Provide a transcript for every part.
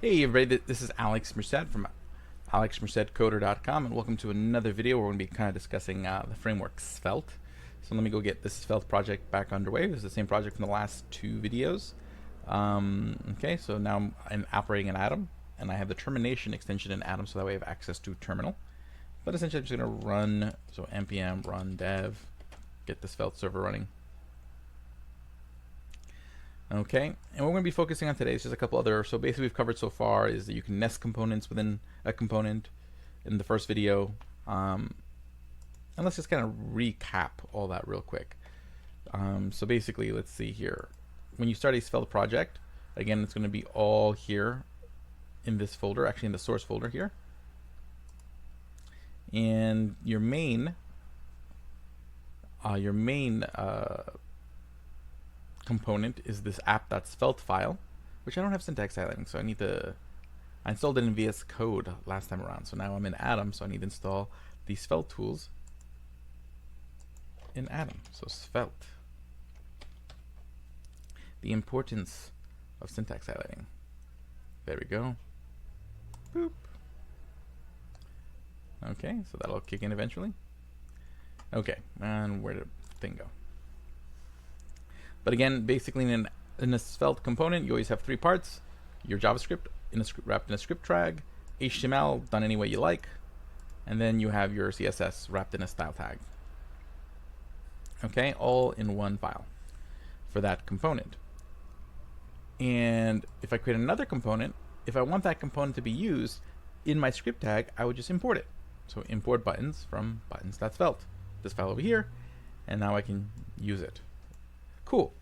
Hey everybody, this is Alex Merced from alexmercedcoder.com, and welcome to another video where we're going to be kind of discussing the framework Svelte. So let me go get this Svelte project back underway. This is the same project from the last two videos. Okay, so now I'm operating an Atom, and I have the termination extension in Atom, so that way I have access to terminal. But essentially I'm just going to run, so npm run dev, get the Svelte server running. Okay, and what we're going to be focusing on today is just a couple other, so basically we've covered so far is that you can nest components within a component in the first video. And let's just kind of recap all that real quick. So basically, let's see here. When you start a Svelte project, again, it's going to be all here in this folder, actually in the source folder here. And your main component is this app.svelte file, which I don't have syntax highlighting, so I installed it in VS Code last time around, so now I'm in Atom, so I need to install the Svelte tools in Atom. So Svelte. The importance of syntax highlighting. There we go. Boop. Okay, so that'll kick in eventually. Okay, and where did the thing go? But again, basically in a Svelte component, you always have three parts: your JavaScript wrapped in a script tag, HTML done any way you like, and then you have your CSS wrapped in a style tag. Okay, all in one file for that component. And if I create another component, if I want that component to be used in my script tag, I would just import it. So import buttons from buttons.svelte, this file over here, and now I can use it. Cool.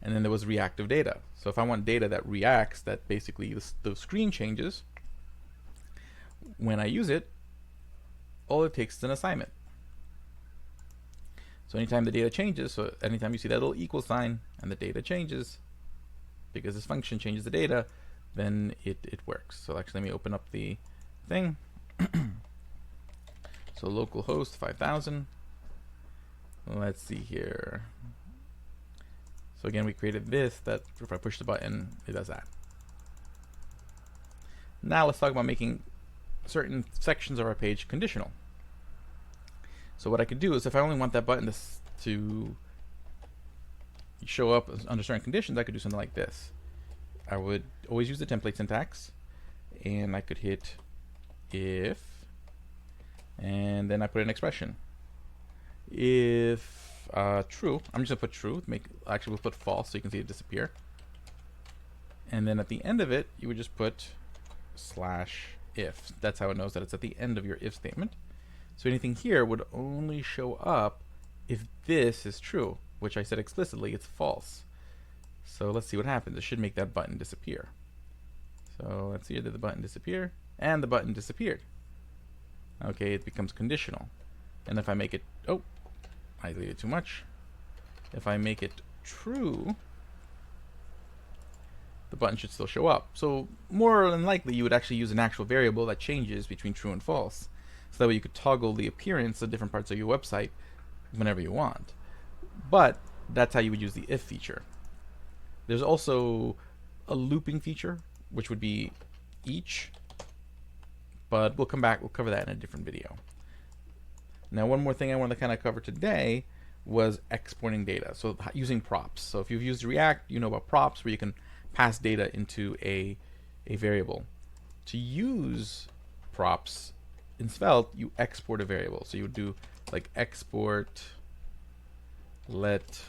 And then there was reactive data. So if I want data that reacts, that basically the screen changes when I use it, all it takes is an assignment. So anytime the data changes, so anytime you see that little equal sign and the data changes, because this function changes the data, then it works. So actually let me open up the thing. So localhost 5000. Let's see here. So again, we created this, that if I push the button, it does that. Now let's talk about making certain sections of our page conditional. So what I could do is, if I only want that button to show up under certain conditions, I could do something like this. I would always use the template syntax, and I could hit if, and then I put an expression. If true, I'm just gonna put true. Actually, we'll put false so you can see it disappear. And then at the end of it, you would just put /if. That's how it knows that it's at the end of your if statement. So anything here would only show up if this is true, which I said explicitly it's false. So let's see what happens. It should make that button disappear. So let's see, did the button disappear? And the button disappeared. Okay, it becomes conditional. And if I make it, oh, I deleted too much. If I make it true, the button should still show up. So more than likely, you would actually use an actual variable that changes between true and false. So that way you could toggle the appearance of different parts of your website whenever you want. But that's how you would use the if feature. There's also a looping feature, which would be each, but we'll cover that in a different video. Now, one more thing I want to kind of cover today was exporting data. So using props. So if you've used React, you know about props, where you can pass data into a variable. To use props in Svelte, you export a variable. So you would do like export let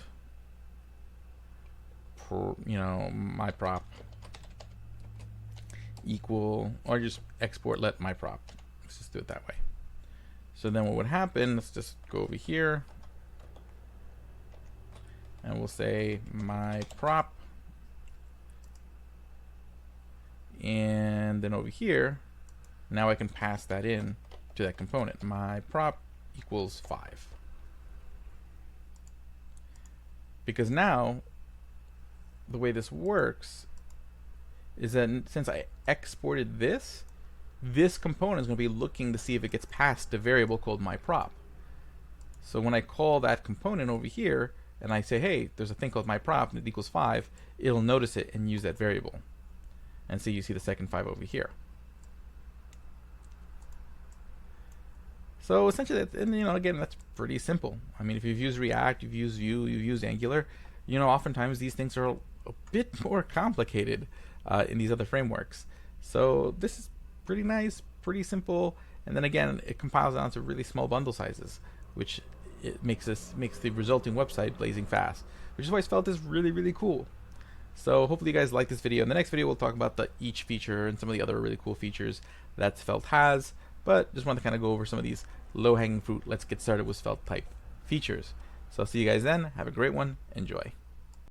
my prop equal, or just export let my prop. Let's just do it that way. So then what would happen, let's just go over here and we'll say my prop, and then over here now I can pass that in to that component. My prop equals 5, because now the way this works is that since I exported this component is going to be looking to see if it gets passed a variable called myProp. So when I call that component over here and I say, hey, there's a thing called myProp and it equals 5, it'll notice it and use that variable. and see, you see the second 5 over here. So essentially, and again, that's pretty simple. I mean, if you've used React, you've used Vue, you've used Angular, oftentimes these things are a bit more complicated in these other frameworks. So this is pretty nice, pretty simple, and then again, it compiles down to really small bundle sizes, which it makes the resulting website blazing fast, which is why Svelte is really, really cool. So hopefully you guys like this video. In the next video, we'll talk about the each feature and some of the other really cool features that Svelte has. But just want to kind of go over some of these low-hanging fruit. Let's get started with Svelte type features. So I'll see you guys then. Have a great one. Enjoy.